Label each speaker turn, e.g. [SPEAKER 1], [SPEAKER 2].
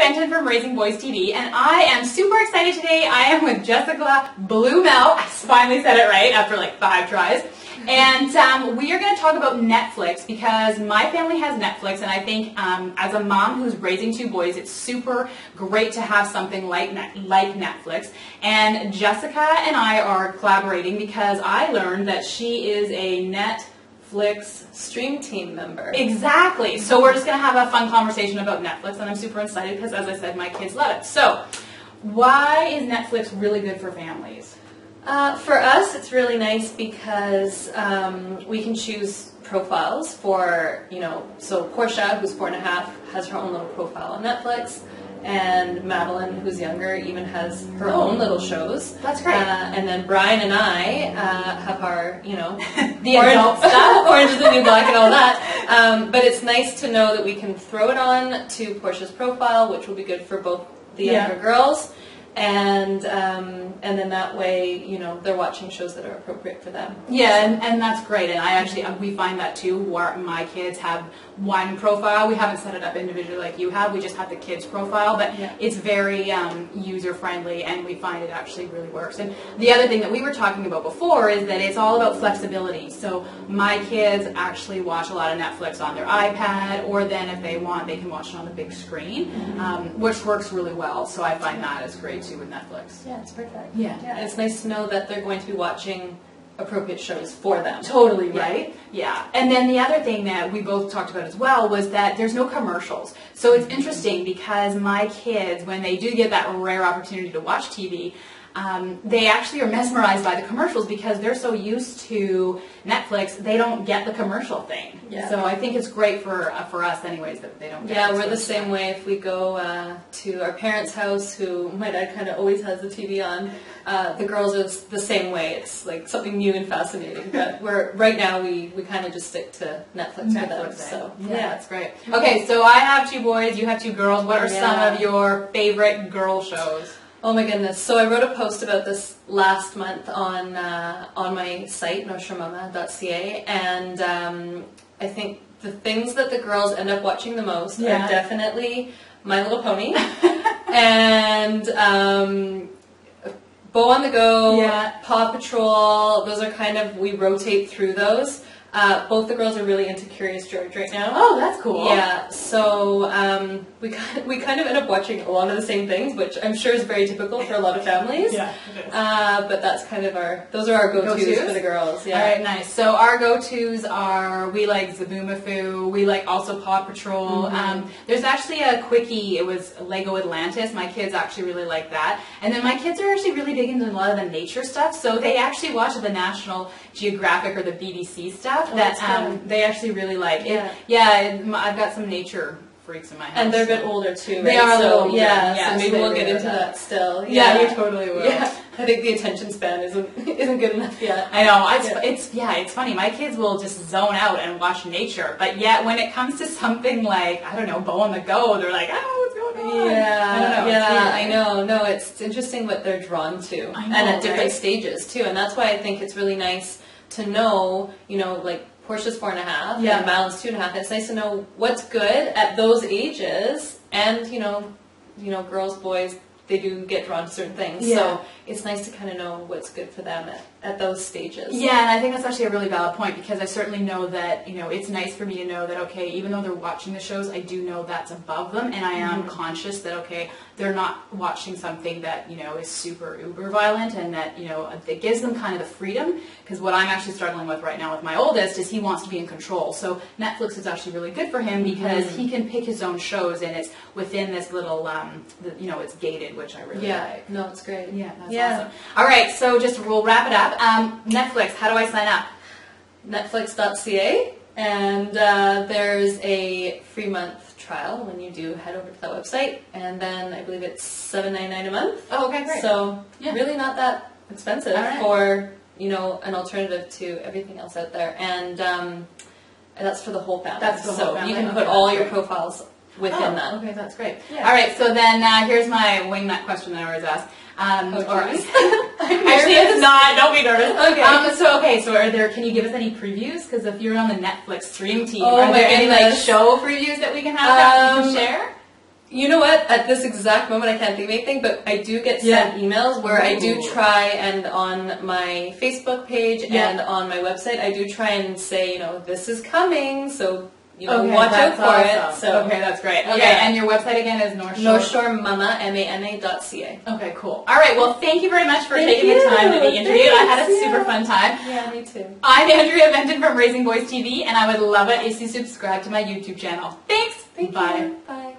[SPEAKER 1] Benton from Raisingboys.tv, and I am super excited today. I am with Jessica Blumel. I finally said it right after like 5 tries. And we are going to talk about Netflix because my family has Netflix, and I think as a mom who's raising 2 boys, it's super great to have something like Netflix. And Jessica and I are collaborating because I learned that she is a Netflix
[SPEAKER 2] stream team member.
[SPEAKER 1] Exactly. So we're just going to have a fun conversation about Netflix, and I'm super excited because, as I said, my kids love it. So why is Netflix really good for families?
[SPEAKER 2] For us, it's really nice because we can choose profiles for, so Portia, who's 4.5, has her own little profile on Netflix, and Madeline, who's younger, even has her own little shows.
[SPEAKER 1] That's great.
[SPEAKER 2] And then Brian and I have our,
[SPEAKER 1] the adult stuff,
[SPEAKER 2] Orange is the New Black and all that. But it's nice to know that we can throw it on to Portia's profile, which will be good for both the younger girls. And then that way, they're watching shows that are appropriate for them.
[SPEAKER 1] Yeah, and that's great. And we find that too, where my kids have one profile. We haven't set it up individually like you have. We just have the kids' profile, but it's very user-friendly, and we find it actually really works. And the other thing that we were talking about before is that it's all about flexibility. So my kids actually watch a lot of Netflix on their iPad, or then if they want, they can watch it on the big screen, which works really well. So I find that is great too with Netflix.
[SPEAKER 2] Yeah, it's perfect.
[SPEAKER 1] Yeah.
[SPEAKER 2] It's nice to know that they're going to be watching appropriate shows for them.
[SPEAKER 1] Totally, right? Yeah. And then the other thing that we both talked about as well was that there's no commercials. So it's interesting because my kids, when they do get that rare opportunity to watch TV, they actually are mesmerized by the commercials because they're so used to Netflix, they don't get the commercial thing.
[SPEAKER 2] Yeah.
[SPEAKER 1] So I think it's great for us anyways that they don't get
[SPEAKER 2] Yeah, we're the same way. If we go to our parents' house, who my dad kind of always has the TV on, the girls are the same way. It's like something new and fascinating. But right now we kind of just stick to Netflix for them. So
[SPEAKER 1] yeah, that's great. Okay, so I have 2 boys, you have 2 girls. What are some of your favorite girl shows?
[SPEAKER 2] Oh my goodness! So I wrote a post about this last month on my site, noshermama.ca, and I think the things that the girls end up watching the most are definitely My Little Pony and Bo on the Go, Paw Patrol. Those are kind of, we rotate through those. Both the girls are really into Curious George right now.
[SPEAKER 1] Oh, that's cool.
[SPEAKER 2] Yeah, so we kind of end up watching a lot of the same things, which I'm sure is very typical for a lot of families.
[SPEAKER 1] Yeah, it is.
[SPEAKER 2] But that's kind of those are our go-tos for the girls. Yeah.
[SPEAKER 1] All right, nice. So our go-tos are, we like Zaboomafoo, we like also Paw Patrol. There's actually a quickie, it was Lego Atlantis. My kids actually really like that. And then my kids are actually really big into a lot of the nature stuff, so they actually watch the National Geographic or the BBC stuff. That they actually really like. I've got some nature freaks in my house.
[SPEAKER 2] And they're a bit older too, right?
[SPEAKER 1] They are a little older.
[SPEAKER 2] Yeah, so maybe we'll get into that still.
[SPEAKER 1] Yeah, you totally will.
[SPEAKER 2] Yeah. I think the attention span isn't good enough yet.
[SPEAKER 1] I know. It's funny. My kids will just zone out and watch nature, but yet when it comes to something like, I don't know, Bo on the Go, they're like, oh, what's going on?
[SPEAKER 2] I know. No, it's interesting what they're drawn to, and at different stages too. And that's why I think it's really nice to know, like Portia's 4.5 and Madeline's 2.5. It's nice to know what's good at those ages, and girls, boys, they do get drawn to certain things. Yeah. So it's nice to kind of know what's good for them at those stages.
[SPEAKER 1] Yeah, and I think that's actually a really valid point because I certainly know that, it's nice for me to know that, okay, even though they're watching the shows, I do know that's above them, and I am conscious that, okay, they're not watching something that, is super uber violent, and that, it gives them kind of the freedom, because what I'm actually struggling with right now with my oldest is he wants to be in control. So Netflix is actually really good for him because he can pick his own shows, and it's within this little, it's gated, which I really like.
[SPEAKER 2] No, it's great.
[SPEAKER 1] Yeah, that's awesome. All right, so we'll wrap it up. Netflix, how do I sign up?
[SPEAKER 2] Netflix.ca, and there's a free month trial when you do head over to that website, and then I believe it's $7.99 a month.
[SPEAKER 1] Oh, okay, great.
[SPEAKER 2] So really not that expensive for an alternative to everything else out there, and that's for the whole family.
[SPEAKER 1] That's the whole family.
[SPEAKER 2] You can put all your profiles within that.
[SPEAKER 1] Okay, that's great.
[SPEAKER 2] Yeah.
[SPEAKER 1] All right, so then here's my wingnut question that I always ask. Actually, it's not. Don't be nervous. Okay. So can you give us any previews? Because if you're on the Netflix stream team, are there any show previews that we can have that we can share?
[SPEAKER 2] You know what? At this exact moment, I can't think of anything, but I do get sent emails where I do try, and on my Facebook page and on my website, I do try and say, you know, this is coming, so, you know, watch out for it. So,
[SPEAKER 1] okay, that's great. Okay, and your website again is
[SPEAKER 2] northshoremama.ca.
[SPEAKER 1] Okay, cool. All right, well, thank you very much for taking the time to be interviewed. I had a super fun time.
[SPEAKER 2] Yeah, me too.
[SPEAKER 1] I'm Andrea Benton from Raisingboys.tv, and I would love it if you subscribe to my YouTube channel. Thanks.
[SPEAKER 2] Thank you. Bye.